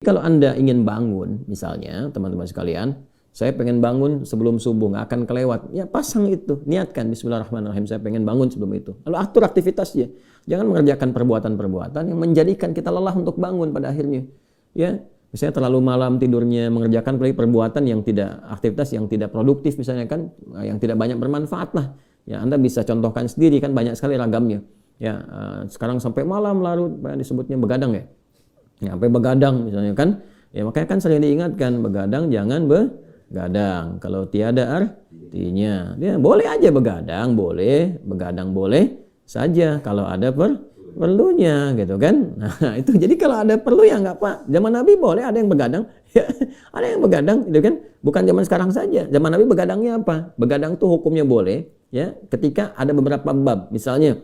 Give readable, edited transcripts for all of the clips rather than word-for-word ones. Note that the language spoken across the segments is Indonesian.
kalau Anda ingin bangun, misalnya teman-teman sekalian, saya pengen bangun sebelum subuh, nggak akan kelewat. Ya pasang itu, niatkan Bismillahirrahmanirrahim, saya pengen bangun sebelum itu. Lalu atur aktivitasnya. Jangan mengerjakan perbuatan-perbuatan yang menjadikan kita lelah untuk bangun pada akhirnya. Ya, misalnya terlalu malam tidurnya, mengerjakan perbuatan yang tidak, aktivitas yang tidak produktif misalnya kan, yang tidak banyak bermanfaat lah. Ya, Anda bisa contohkan sendiri kan, banyak sekali ragamnya. Ya, sekarang sampai malam larut, disebutnya begadang ya. Ya, sampai begadang misalnya kan. Ya, makanya kan sering diingatkan, begadang jangan begadang kalau tiada artinya. Ya, boleh aja begadang, boleh, begadang boleh saja kalau ada perlunya gitu kan. Nah, itu jadi kalau ada perlu ya nggak apa. Zaman Nabi boleh ada yang begadang, ya, ada yang begadang gitu kan. Bukan zaman sekarang saja. Zaman Nabi begadangnya apa? Begadang tuh hukumnya boleh ya ketika ada beberapa bab. Misalnya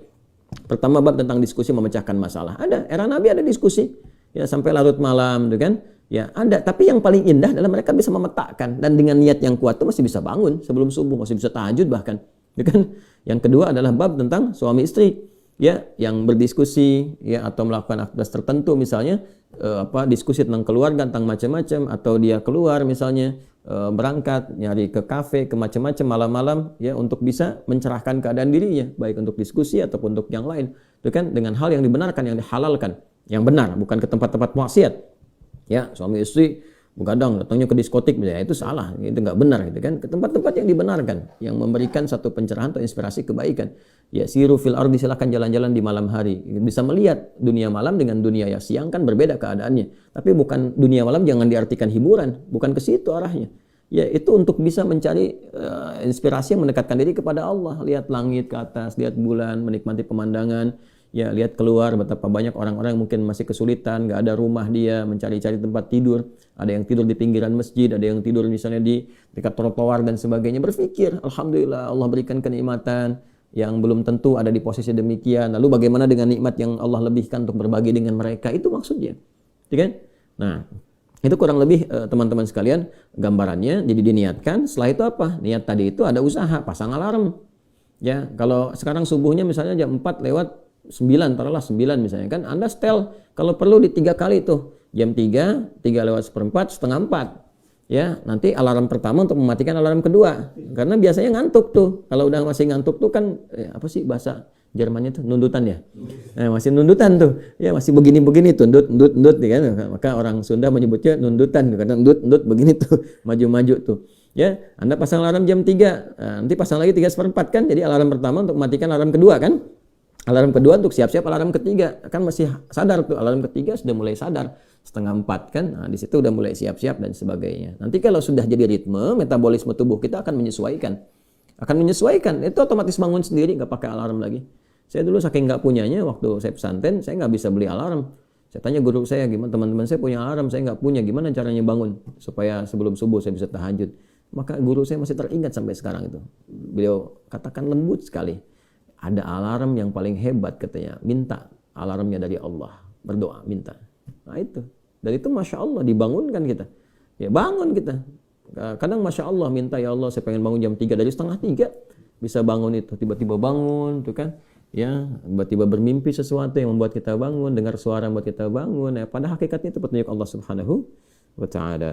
pertama bab tentang diskusi memecahkan masalah. Ada, era Nabi ada diskusi ya sampai larut malam gitu kan. Ya, ada, tapi yang paling indah adalah mereka bisa memetakan dan dengan niat yang kuat itu masih bisa bangun sebelum subuh, masih bisa tahajud bahkan. Ya kan? Yang kedua adalah bab tentang suami istri, ya, yang berdiskusi ya atau melakukan aktivitas tertentu misalnya diskusi tentang keluarga, tentang macam-macam, atau dia keluar misalnya berangkat nyari ke kafe, ke macam-macam malam-malam ya untuk bisa mencerahkan keadaan dirinya, baik untuk diskusi ataupun untuk yang lain. Itu kan dengan hal yang dibenarkan, yang dihalalkan, yang benar, bukan ke tempat-tempat maksiat. Ya, suami istri begadang datangnya ke diskotik misalnya, itu salah, itu nggak benar gitu kan. Ke tempat-tempat yang dibenarkan, yang memberikan satu pencerahan atau inspirasi kebaikan. Ya, siru fil ardi, silakan jalan-jalan di malam hari. Bisa melihat dunia malam dengan dunia yang siang kan berbeda keadaannya. Tapi bukan dunia malam jangan diartikan hiburan, bukan ke situ arahnya. Ya, itu untuk bisa mencari inspirasi yang mendekatkan diri kepada Allah. Lihat langit ke atas, lihat bulan, menikmati pemandangan. Ya, lihat keluar betapa banyak orang-orang yang mungkin masih kesulitan, nggak ada rumah dia, mencari-cari tempat tidur. Ada yang tidur di pinggiran masjid, ada yang tidur misalnya di dekat trotoar dan sebagainya. Berpikir, alhamdulillah Allah berikan kenikmatan yang belum tentu ada di posisi demikian. Lalu bagaimana dengan nikmat yang Allah lebihkan untuk berbagi dengan mereka? Itu maksudnya. Ya kan? Nah, itu kurang lebih teman-teman sekalian gambarannya. Jadi diniatkan, setelah itu apa? Niat tadi itu ada usaha, pasang alarm. Ya, kalau sekarang subuhnya misalnya jam 4 lewat 9, taruhlah 9 misalnya kan, Anda setel kalau perlu di 3 kali tuh, jam 3, 3 lewat seperempat, setengah 4 ya, nanti alarm pertama untuk mematikan alarm kedua, karena biasanya ngantuk tuh, kalau udah masih ngantuk tuh kan apa sih bahasa Jermannya tuh, nundutan ya, masih nundutan tuh ya, masih begini-begini tuh, ndut ya kan, maka orang Sunda menyebutnya nundutan, karena ndut begini tuh, maju-maju tuh ya. Anda pasang alarm jam 3, nanti pasang lagi 3 seperempat kan, jadi alarm pertama untuk mematikan alarm kedua kan. Alarm kedua untuk siap-siap alarm ketiga, kan masih sadar tuh, alarm ketiga sudah mulai sadar, setengah 4 kan, nah di situ udah mulai siap-siap dan sebagainya. Nanti kalau sudah jadi ritme, metabolisme tubuh kita akan menyesuaikan, itu otomatis bangun sendiri, nggak pakai alarm lagi. Saya dulu saking nggak punyanya, waktu saya pesantren, saya nggak bisa beli alarm. Saya tanya guru saya, gimana teman-teman saya punya alarm, saya nggak punya, gimana caranya bangun supaya sebelum subuh saya bisa tahajud. Maka guru saya masih teringat sampai sekarang itu. Beliau katakan lembut sekali. Ada alarm yang paling hebat katanya, minta alarmnya dari Allah, berdoa, minta. Nah itu, dari itu Masya Allah dibangunkan kita. Ya bangun kita. Kadang Masya Allah minta, ya Allah saya pengen bangun jam 3, dari setengah 3 bisa bangun itu. Tiba-tiba bangun tuh kan. Ya, tiba-tiba bermimpi sesuatu yang membuat kita bangun, dengar suara yang membuat kita bangun. Ya, pada hakikatnya itu petunjuk Allah Subhanahu wa Ta'ala.